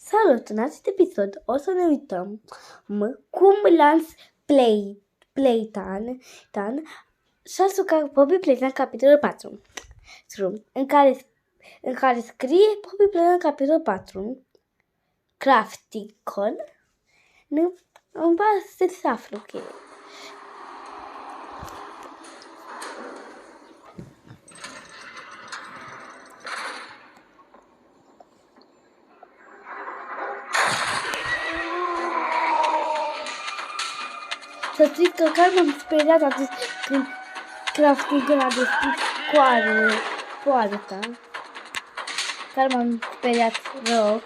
Salut! În acest episod o să ne uităm cum Lance Playton și-a jucat Poppy Playtime capitolul 4 în care scrie Poppy Playtime capitolul 4 Crafticon. Îmi pasă să aflu că să știți că chiar m-am speriat atunci când Crafticon a deschis poarta. Chiar m-am speriat rău.